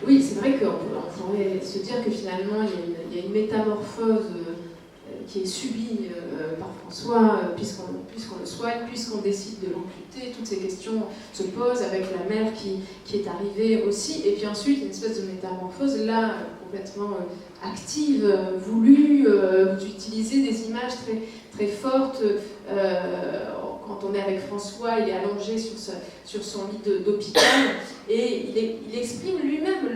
Oui, c'est vrai qu'on pourrait se dire que finalement il y a une métamorphose qui est subie par François, puisqu'on le soigne, puisqu'on décide de l'amputer. Toutes ces questions se posent avec la mère qui est arrivée aussi. Et puis ensuite, une espèce de métamorphose, là, complètement active, voulue. Vous utilisez des images très, très fortes. Quand on est avec François, il est allongé sur son lit d'hôpital et il exprime lui-même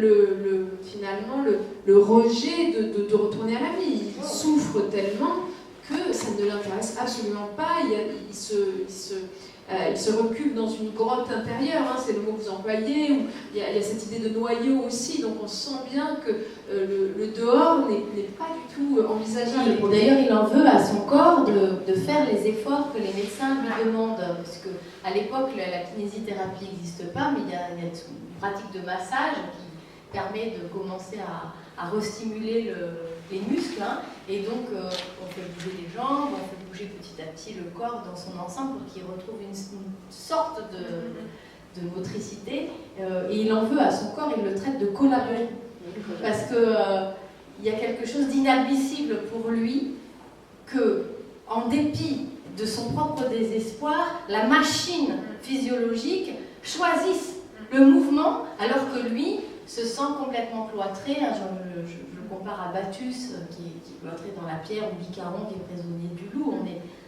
finalement le rejet de retourner à la vie. Il souffre tellement que ça ne l'intéresse absolument pas. Il se recule dans une grotte intérieure, hein, c'est le mot que vous employez, où il y a cette idée de noyau aussi, donc on sent bien que le dehors n'est pas du tout envisageable. D'ailleurs, il en veut à son corps de faire les efforts que les médecins lui demandent, parce qu'à l'époque, la kinésithérapie n'existe pas, mais il y a une pratique de massage qui permet de commencer à restimuler les muscles, hein, et donc on fait bouger les jambes, on fait bouger petit à petit le corps dans son ensemble pour qu'il retrouve une sorte de motricité, et il en veut à son corps, il le traite de collaborer, parce que il y a quelque chose d'inadmissible pour lui que, en dépit de son propre désespoir, la machine physiologique choisisse le mouvement alors que lui se sent complètement cloîtré. Je le compare à Battus qui est cloîtré dans la pierre, ou Bicaron qui est prisonnier du loup.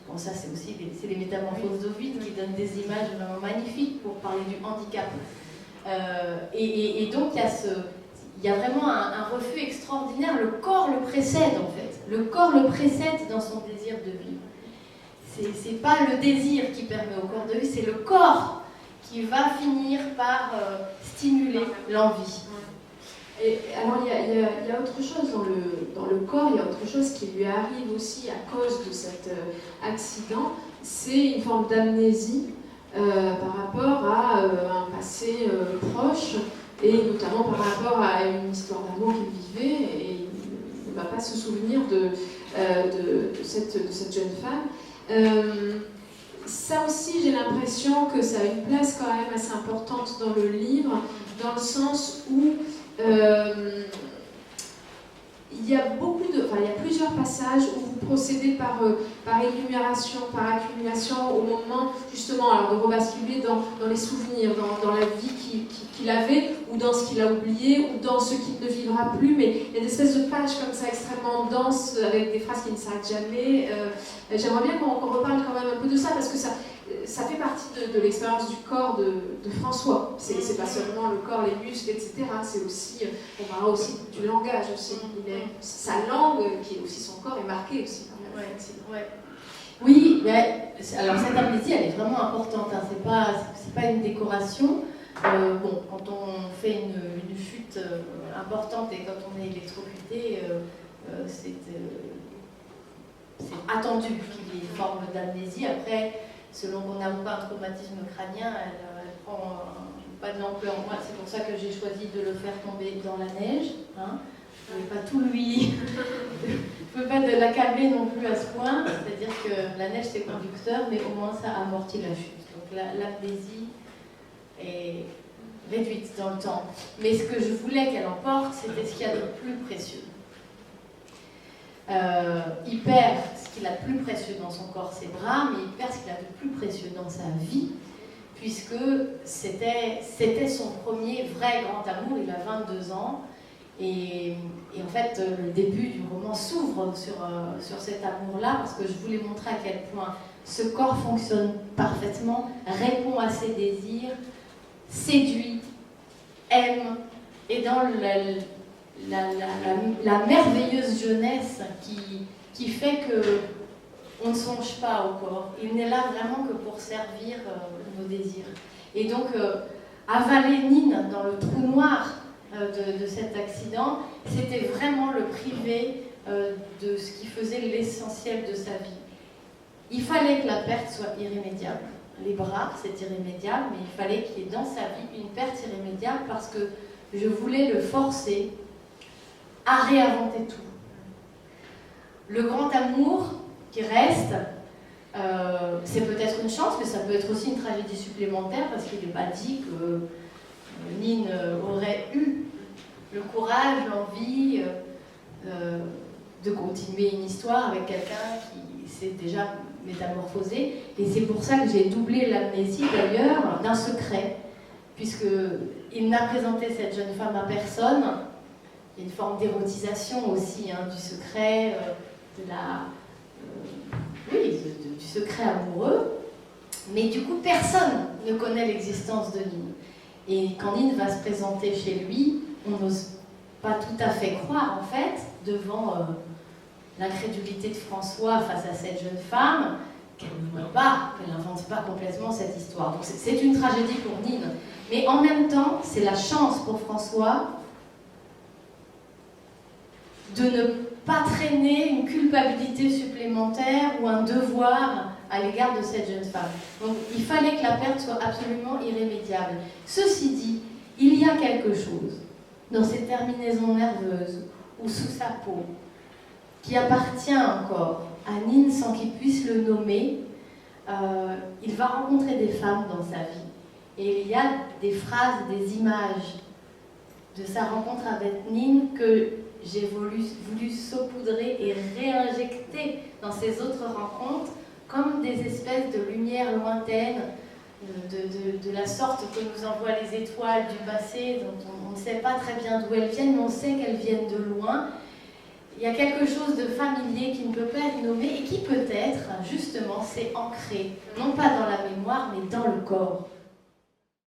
Bon, ça c'est aussi les métamorphoses d'Ovide qui donnent des images vraiment magnifiques pour parler du handicap. Et donc il y a vraiment un refus extraordinaire. Le corps le précède en fait. Le corps le précède dans son désir de vivre. C'est pas le désir qui permet au corps de vivre, c'est le corps qui va finir par stimuler l'envie. Et alors il y a autre chose dans le corps, il y a autre chose qui lui arrive aussi à cause de cet accident, c'est une forme d'amnésie par rapport à un passé proche, et notamment par rapport à une histoire d'amour qu'il vivait, et il ne va pas se souvenir de cette jeune femme. Ça aussi, j'ai l'impression que ça a une place quand même assez importante dans le livre, dans le sens où il y a plusieurs passages où vous procédez par énumération, par accumulation, au moment justement alors, de rebasculer dans les souvenirs, dans la vie qu'il avait, ou dans ce qu'il a oublié, ou dans ce qu'il ne vivra plus. Mais il y a des espèces de pages comme ça extrêmement denses, avec des phrases qui ne s'arrêtent jamais. J'aimerais bien qu'on reparle quand même un peu de ça, parce que ça fait partie de l'expérience du corps de François. C'est pas seulement le corps, les muscles, etc. C'est aussi, on parlera aussi du langage aussi. Sa langue, qui est aussi son corps, est marquée aussi par l'accident. Ouais. Oui, mais alors cette amnésie, elle est vraiment importante. Hein. C'est pas une décoration. Bon, quand on fait une chute importante et quand on est électrocuté, c'est attendu qu'il y ait une forme d'amnésie. Après, selon qu'on n'a pas un traumatisme crânien, elle prend pas de l'ampleur. Moi, c'est pour ça que j'ai choisi de le faire tomber dans la neige. Hein. Je ne vais pas tout lui... Je ne peux pas l'accabler non plus à ce point. C'est-à-dire que la neige, c'est conducteur, mais au moins ça amortit la chute. Donc l'amnésie est réduite dans le temps. Mais ce que je voulais qu'elle emporte, c'était ce qu'il y a de plus précieux. Il perd ce qu'il a de plus précieux dans son corps, ses bras, mais il perd ce qu'il a de plus précieux dans sa vie, puisque c'était son premier vrai grand amour. Il a 22 ans, et en fait, le début du roman s'ouvre sur cet amour-là, parce que je voulais montrer à quel point ce corps fonctionne parfaitement, répond à ses désirs, séduit, aime, et dans la merveilleuse jeunesse qui fait qu'on ne songe pas au corps. Il n'est là vraiment que pour servir nos désirs. Et donc, avaler Nine dans le trou noir de cet accident, c'était vraiment le priver de ce qui faisait l'essentiel de sa vie. Il fallait que la perte soit irrémédiable. Les bras, c'est irrémédiable, mais il fallait qu'il y ait dans sa vie une perte irrémédiable, parce que je voulais le forcer à réinventer tout. Le grand amour qui reste, c'est peut-être une chance, mais ça peut être aussi une tragédie supplémentaire, parce qu'il n'est pas dit que Nine aurait eu l'envie de continuer une histoire avec quelqu'un qui s'est déjà métamorphosé. Et c'est pour ça que j'ai doublé l'amnésie d'ailleurs d'un secret, puisqu'il n'a présenté cette jeune femme à personne. Il y a une forme d'érotisation aussi du secret, du secret amoureux. Mais du coup, personne ne connaît l'existence de Nine. Et quand Nine va se présenter chez lui, on n'ose pas tout à fait croire, en fait, devant l'incrédulité de François face à cette jeune femme, qu'elle n'invente pas complètement cette histoire. Donc c'est une tragédie pour Nine. Mais en même temps, c'est la chance pour François de ne pas traîner une culpabilité supplémentaire ou un devoir à l'égard de cette jeune femme. Donc il fallait que la perte soit absolument irrémédiable. Ceci dit, il y a quelque chose dans ces terminaisons nerveuses ou sous sa peau qui appartient encore à Nine sans qu'il puisse le nommer. Il va rencontrer des femmes dans sa vie et il y a des phrases, des images de sa rencontre avec Nine que j'ai voulu saupoudrer et réinjecter dans ces autres rencontres comme des espèces de lumières lointaines, de la sorte que nous envoient les étoiles du passé, dont on ne sait pas très bien d'où elles viennent, mais on sait qu'elles viennent de loin. Il y a quelque chose de familier qui ne peut pas être nommé et qui peut-être, justement, s'est ancré, non pas dans la mémoire, mais dans le corps.